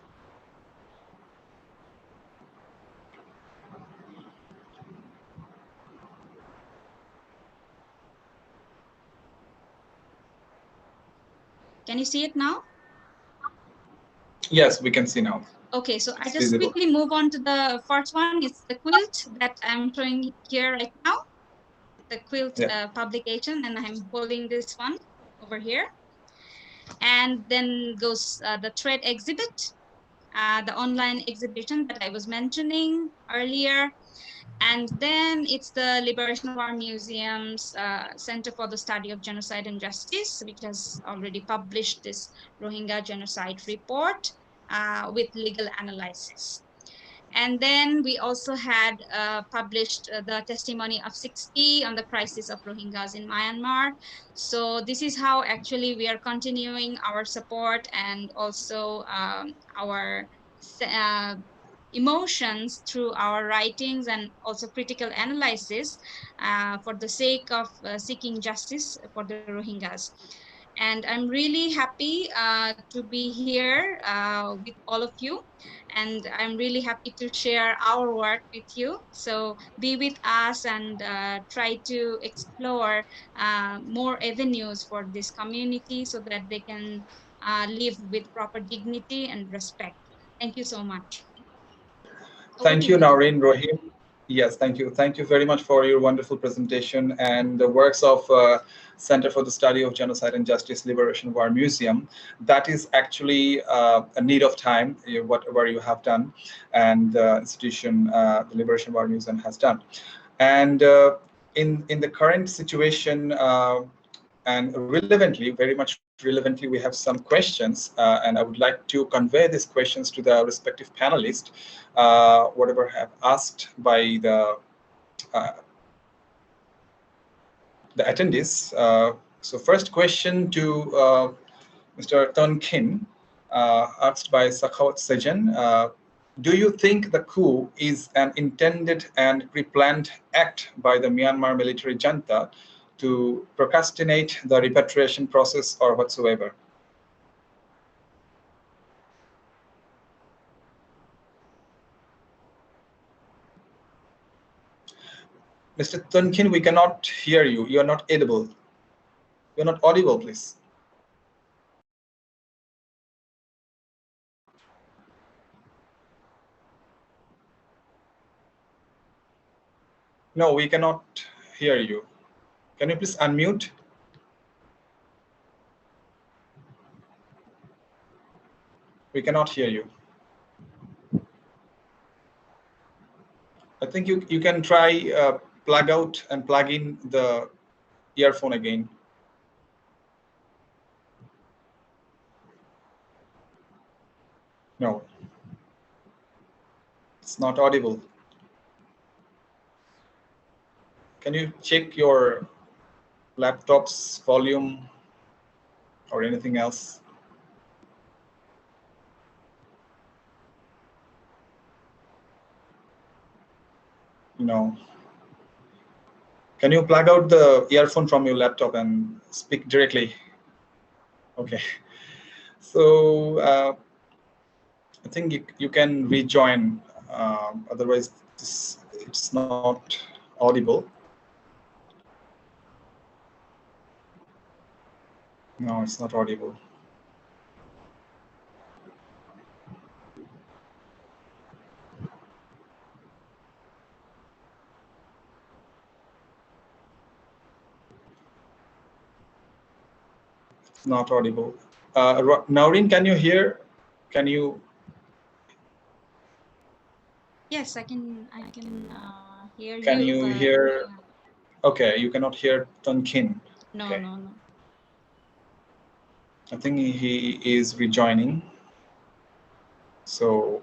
Speaker 4: Can you see it now?
Speaker 1: Yes, we can see now.
Speaker 4: Okay, so I
Speaker 1: It's
Speaker 4: just
Speaker 1: visible.
Speaker 4: quickly move on to the first one. It's the quilt that I'm showing here right now, the quilt publication, and I'm holding this one over here. And then goes the thread exhibit, the online exhibition that I was mentioning earlier. And then it's the Liberation War Museum's Center for the Study of Genocide and Justice, which has already published this Rohingya genocide report with legal analysis. And then we also had published the testimony of 60 on the crisis of Rohingyas in Myanmar. So this is how actually we are continuing our support and also our emotions through our writings and also critical analysis for the sake of seeking justice for the Rohingyas. And I'm really happy to be here with all of you. And I'm really happy to share our work with you. So be with us and try to explore more avenues for this community so that they can live with proper dignity and respect. Thank you so much. Over
Speaker 1: Thank
Speaker 4: to
Speaker 1: you,
Speaker 4: you.
Speaker 1: Naureen, Rahim. Yes, thank you. Thank you very much for your wonderful presentation and the works of Center for the Study of Genocide and Justice Liberation War Museum. That is actually a need of time, whatever you have done, and the institution, the Liberation War Museum, has done. And in the current situation, and relevantly, very much relevantly, we have some questions, and I would like to convey these questions to the respective panelists, whatever have asked by the attendees. So first question to Mr. Khin, asked by Sakhawat Sejan. Do you think the coup is an intended and pre-planned act by the Myanmar military junta to procrastinate the repatriation process or whatsoever? Mr. Tunkin, we cannot hear you. You are not audible. You are not audible, please. No, we cannot hear you. Can you please unmute? We cannot hear you. I think you can try plug out and plug in the earphone again. No, it's not audible. Can you check your laptop's volume or anything else? No. Can you plug out the earphone from your laptop and speak directly? Okay. So I think you can rejoin. Otherwise, it's not audible. No, it's not audible. It's not audible. Naureen, can you hear? Can you?
Speaker 4: Yes, I can hear you.
Speaker 1: Can you hear? Okay, you cannot hear Khin.
Speaker 4: No,
Speaker 1: okay.
Speaker 4: no.
Speaker 1: I think he is rejoining. So,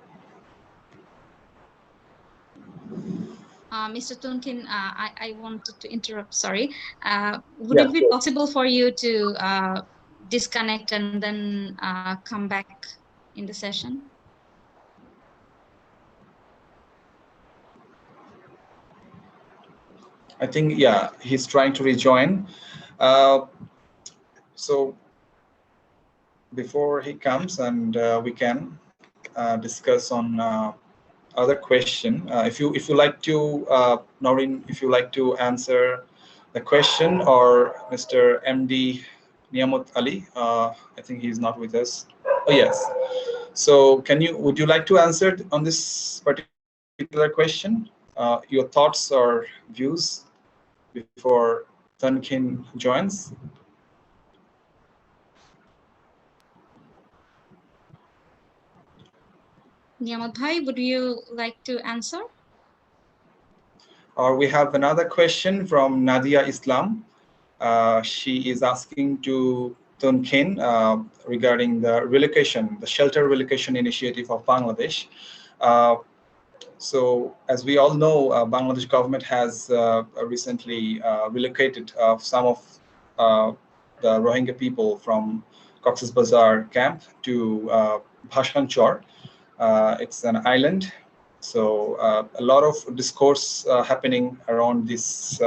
Speaker 4: Mr. Tunkin, I wanted to interrupt. Sorry. Would it be possible for you to disconnect and then come back in the session?
Speaker 1: I think, yeah, he's trying to rejoin. So before he comes, and we can discuss on other question. If you like to, Naureen, if you like to answer the question, or Mr. MD Niamot Ali, I think he's not with us. Oh yes. So would you like to answer on this particular question? Your thoughts or views before Khin joins?
Speaker 4: Niamot Bhai, would you like to answer?
Speaker 1: Or we have another question from Nadia Islam. She is asking to Khin regarding the relocation, the shelter relocation initiative of Bangladesh. So as we all know, Bangladesh government has recently relocated some of the Rohingya people from Cox's Bazar camp to Bhashkan Chor. It's an island. So a lot of discourse happening around this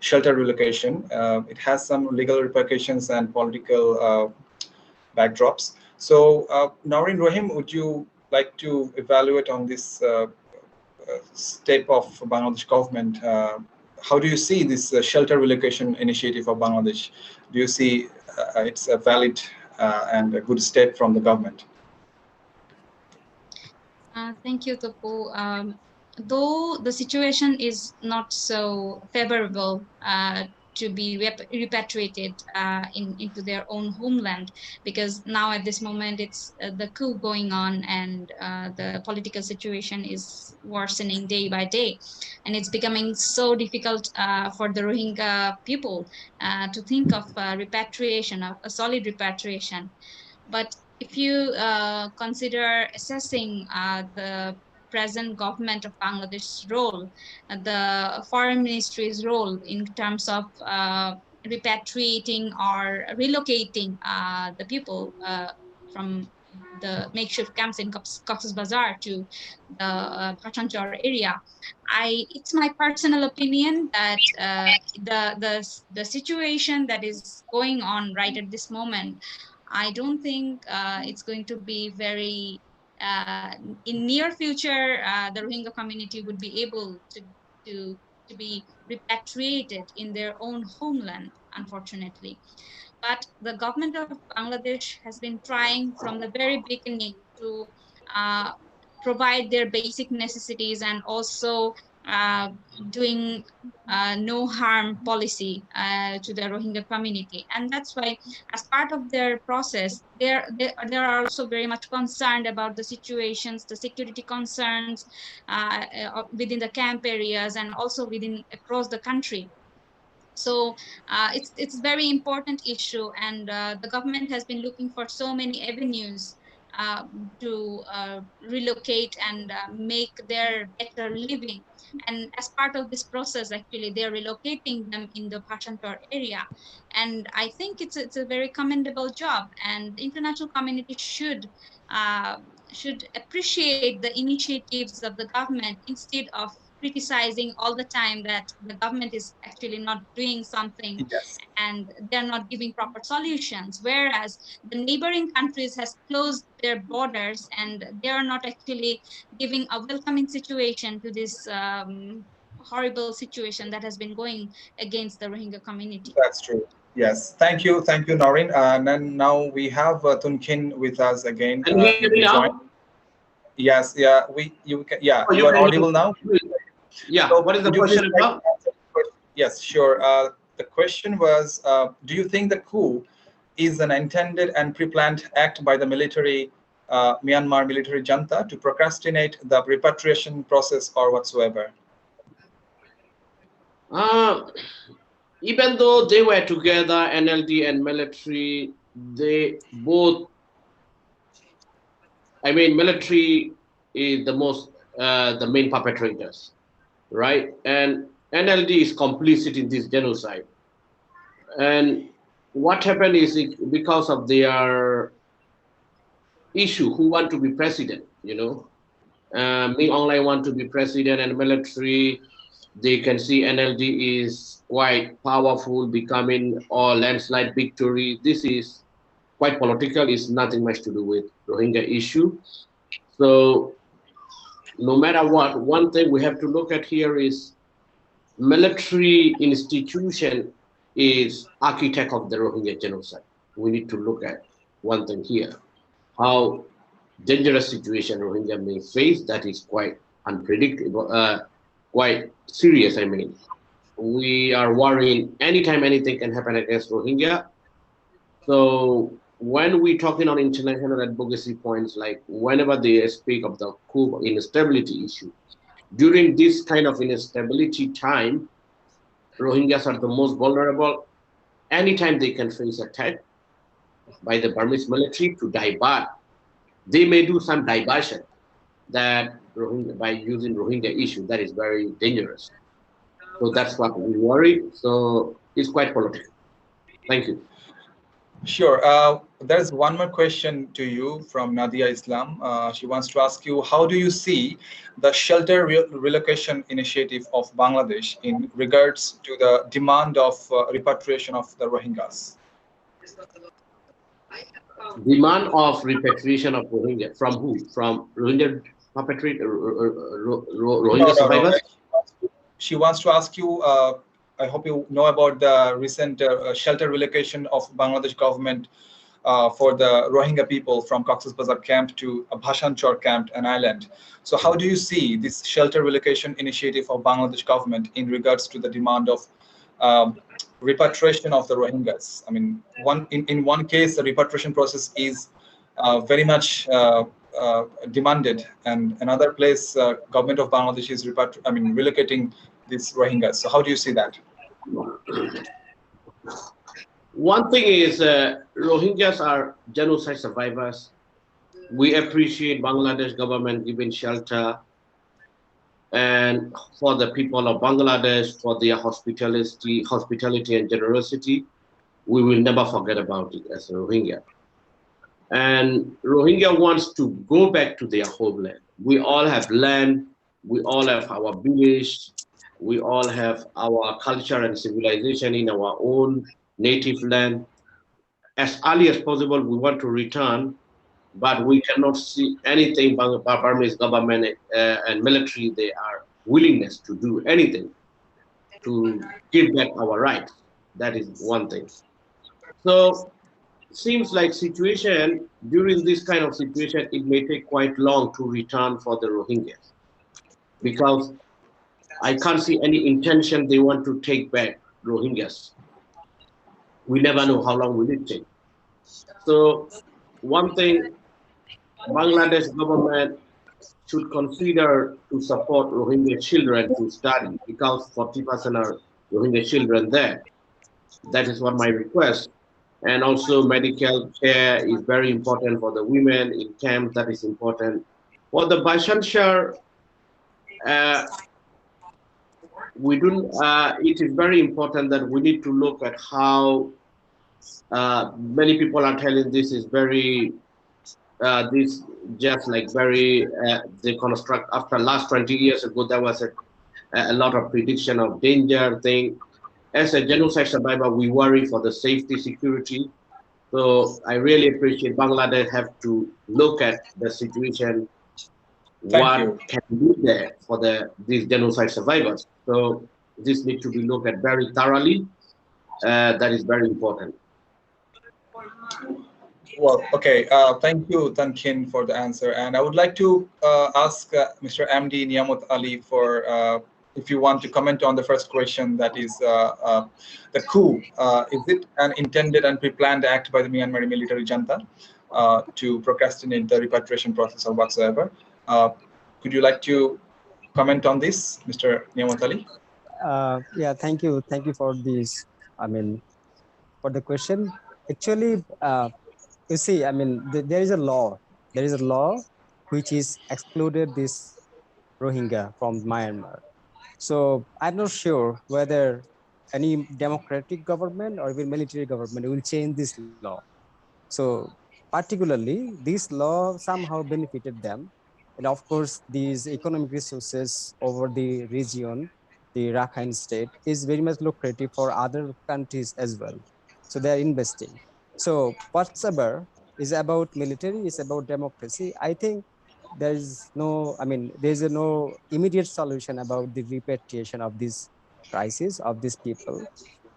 Speaker 1: shelter relocation. It has some legal repercussions and political backdrops. So Naureen, Rahim, would you like to evaluate on this step of Bangladesh government? How do you see this shelter relocation initiative of Bangladesh? Do you see it's a valid and a good step from the government?
Speaker 4: Thank you, Topo. though the situation is not so favorable to be repatriated into their own homeland, because now at this moment it's the coup going on, and the political situation is worsening day by day, and it's becoming so difficult for the Rohingya people to think of repatriation, of a solid repatriation. But if you consider assessing the present government of Bangladesh's role, the foreign ministry's role in terms of repatriating or relocating the people from the makeshift camps in Cox's Bazar to the Bhasanchar area, it's my personal opinion that the situation that is going on right at this moment, I don't think it's going to be very in near future. The Rohingya community would be able to to be repatriated in their own homeland, unfortunately. But the government of Bangladesh has been trying from the very beginning to uh, provide their basic necessities, and also uh, doing no harm policy to the Rohingya community. And that's why, as part of their process, they are also very much concerned about the situations, the security concerns within the camp areas, and also within across the country. So it's very important issue, and the government has been looking for so many avenues to relocate and make their better living. And as part of this process, actually, they're relocating them in the Bhasanchar area. And I think it's a very commendable job, and the international community uh, should appreciate the initiatives of the government, instead of criticizing all the time that the government is actually not doing something
Speaker 1: Yes,
Speaker 4: and they're not giving proper solutions, whereas the neighboring countries has closed their borders and they are not actually giving a welcoming situation to this horrible situation that has been going against the Rohingya community.
Speaker 1: that's true. Yes, thank you, Naureen. And then now we have Khin with us again.
Speaker 2: Can you hear me
Speaker 1: He joined.
Speaker 2: now?
Speaker 1: Yes, yeah,
Speaker 2: Oh,
Speaker 1: you are audible now.
Speaker 2: Yeah.
Speaker 1: So
Speaker 2: What is the
Speaker 1: would you
Speaker 2: question
Speaker 1: please like
Speaker 2: about?
Speaker 1: to answer the question? Yes, sure. The question was, do you think the coup is an intended and pre-planned act by the military, Myanmar military junta to procrastinate the repatriation process or whatsoever?
Speaker 2: Even though they were together, NLD and military, they both, I mean, military is the main perpetrators, right? And NLD is complicit in this genocide. And what happened is because of their issue, who want to be president, me only want to be president, and military, they can see NLD is quite powerful, becoming a landslide victory. This is quite political. It's nothing much to do with Rohingya issue. So no matter what, one thing we have to look at here is military institution is architect of the Rohingya genocide. We need to look at one thing here, how dangerous situation Rohingya may face that is quite unpredictable, quite serious. I mean, we are worrying anytime anything can happen against Rohingya. So when we talking on international advocacy points, like whenever they speak of the coup instability issue, during this kind of instability time, Rohingyas are the most vulnerable. Anytime they can face attack by the Burmese military to divert, they may do some diversion that Rohingya, by using Rohingya issue, that is very dangerous. So that's what we worry. So it's quite political. Thank you.
Speaker 1: Sure. There's one more question to you from Nadia Islam. She wants to ask you, how do you see the shelter relocation initiative of Bangladesh in regards to the demand of repatriation of the Rohingyas?
Speaker 2: Demand of repatriation of Rohingya from who? From Rohingya Rohingya survivors?
Speaker 1: She wants to ask you, I hope you know about the recent shelter relocation of Bangladesh government for the Rohingya people from Cox's Bazar camp to Bhashanchar camp, an island. So how do you see this shelter relocation initiative of Bangladesh government in regards to the demand of repatriation of the Rohingyas? I mean, in one case, the repatriation process is very much demanded, and another place, government of Bangladesh is relocating these Rohingyas. So how do you see that?
Speaker 2: One thing is Rohingyas are genocide survivors. We appreciate Bangladesh government giving shelter and for the people of Bangladesh for their hospitality and generosity. We will never forget about it as a Rohingya. And Rohingya wants to go back to their homeland. We all have land, we all have our village, we all have our culture and civilization in our own native land. As early as possible, we want to return, but we cannot see anything Burmese government and military, they are willingness to do anything to give back our rights. That is one thing. So seems like situation during this kind of situation, it may take quite long to return for the Rohingyas because I can't see any intention they want to take back Rohingyas. We never know how long will it take. So one thing Bangladesh government should consider to support Rohingya children to study because 40% are Rohingya children there. That is what my request. And also medical care is very important for the women in camps, that is important. For the Bhashanchar, it is very important that we need to look at how many people are telling this is very, this just like very, they construct after last 20 years ago, there was a lot of prediction of danger thing. As a genocide survivor, we worry for the safety, security. So I really appreciate Bangladesh have to look at the situation, what can be there for these genocide survivors. So this needs to be looked at very thoroughly. That is very important.
Speaker 1: Well, okay. Thank you, Khin, for the answer. And I would like to ask Mr. MD Niamot Ali for if you want to comment on the first question, that is the coup. Is it an intended and pre-planned act by the Myanmar military junta to procrastinate the repatriation process or whatsoever? Could you like to comment on this, Mr. Niamot Ali?
Speaker 3: Yeah, thank you. Thank you for this. I mean, for the question. Actually, you see, I mean, there is a law. There is a law which is excluded this Rohingya from Myanmar. So I'm not sure whether any democratic government or even military government will change this law. So particularly, this law somehow benefited them. And of course, these economic resources over the region, the Rakhine state, is very much lucrative for other countries as well. So they are investing. So whatsoever is about military, is about democracy. I think there is no, I mean, there is no immediate solution about the repatriation of this crisis of these people.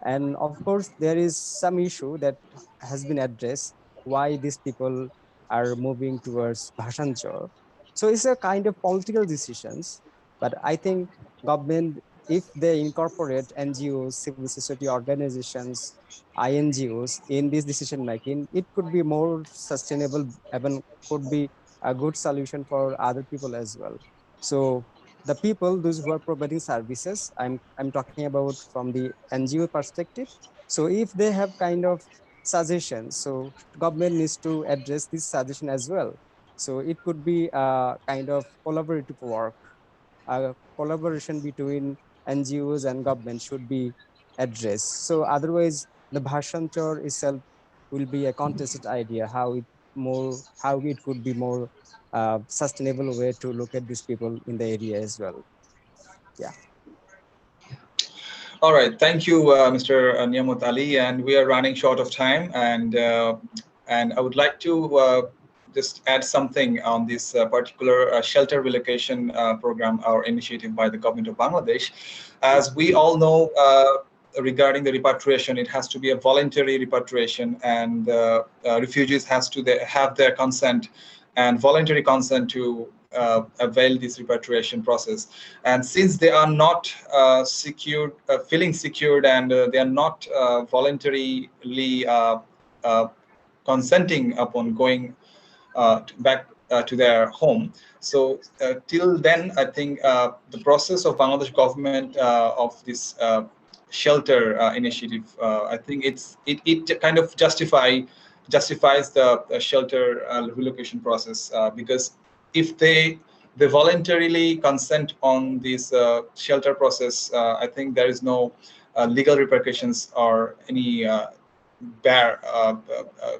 Speaker 3: And of course, there is some issue that has been addressed why these people are moving towards Bhashanchar. So it's a kind of political decisions, but I think government, if they incorporate NGOs, civil society organizations, INGOs in this decision making, it could be more sustainable, even could be a good solution for other people as well. So the people, those who are providing services, I'm talking about from the NGO perspective. So if they have kind of suggestions, so government needs to address this suggestion as well. So it could be a kind of collaborative work. A collaboration between NGOs and government should be addressed. So otherwise, the Bhashanchar itself will be a contested idea how it could be more sustainable way to look at these people in the area as well. Yeah.
Speaker 1: All right, thank you, Mr. Niamot Ali, and we are running short of time, and I would like to just add something on this particular shelter relocation program or initiative by the government of Bangladesh. As we all know, regarding the repatriation, it has to be a voluntary repatriation, and refugees has to have their consent and voluntary consent to avail this repatriation process. And since they are not secured, feeling secured, and they are not voluntarily consenting upon going back to their home. So till then, I think the process of Bangladesh government of this shelter initiative, I think it kind of justifies the shelter relocation process, because if they voluntarily consent on this shelter process, I think there is no legal repercussions or any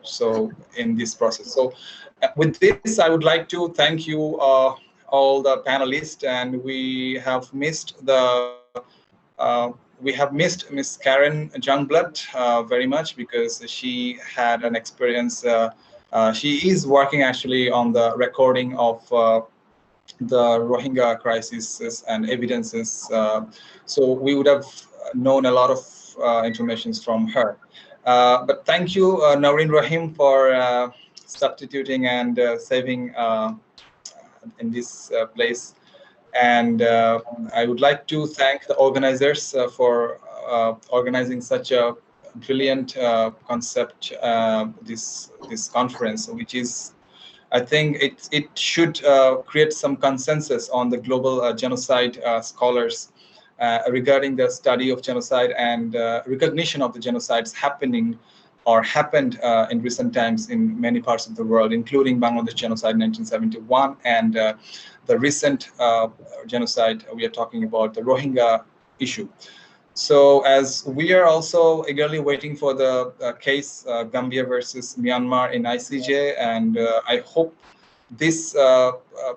Speaker 1: so in this process. So with this, I would like to thank you all the panelists, and we have missed Miss Karen Jungblut very much, because she had an experience. She is working actually on the recording of the Rohingya crisis and evidences. So we would have known a lot of information from her. But thank you, Naureen, Rahim, for substituting and saving in this place. And I would like to thank the organizers for organizing such a brilliant concept, this conference, which is, I think it should create some consensus on the global genocide scholars regarding the study of genocide and recognition of the genocides happening or happened in recent times in many parts of the world, including Bangladesh genocide in 1971 and the recent genocide we are talking about, the Rohingya issue. So as we are also eagerly waiting for the case Gambia versus Myanmar in ICJ, and I hope this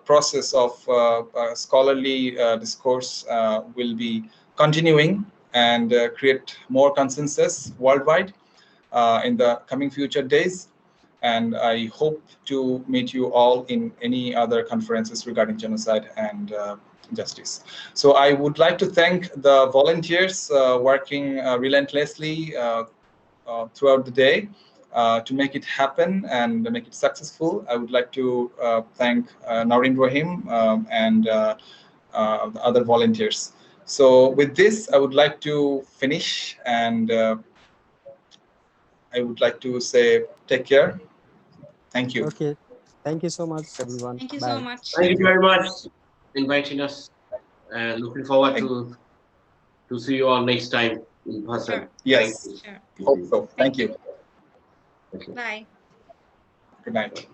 Speaker 1: process of scholarly discourse will be continuing and create more consensus worldwide in the coming future days. And I hope to meet you all in any other conferences regarding genocide and justice. So I would like to thank the volunteers working relentlessly throughout the day to make it happen and make it successful. I would like to thank Naureen, Rahim, and the other volunteers. So with this, I would like to finish, and I would like to say take care. Thank you.
Speaker 3: Okay. Thank you so much, everyone.
Speaker 4: Thank you
Speaker 3: Bye.
Speaker 4: so much.
Speaker 5: Thank you very much for inviting us. Looking forward to see you all next time in person.
Speaker 4: Sure.
Speaker 1: Yes.
Speaker 4: Sure.
Speaker 1: Hope so. Thank you.
Speaker 5: Thank you.
Speaker 4: Bye.
Speaker 1: Good night.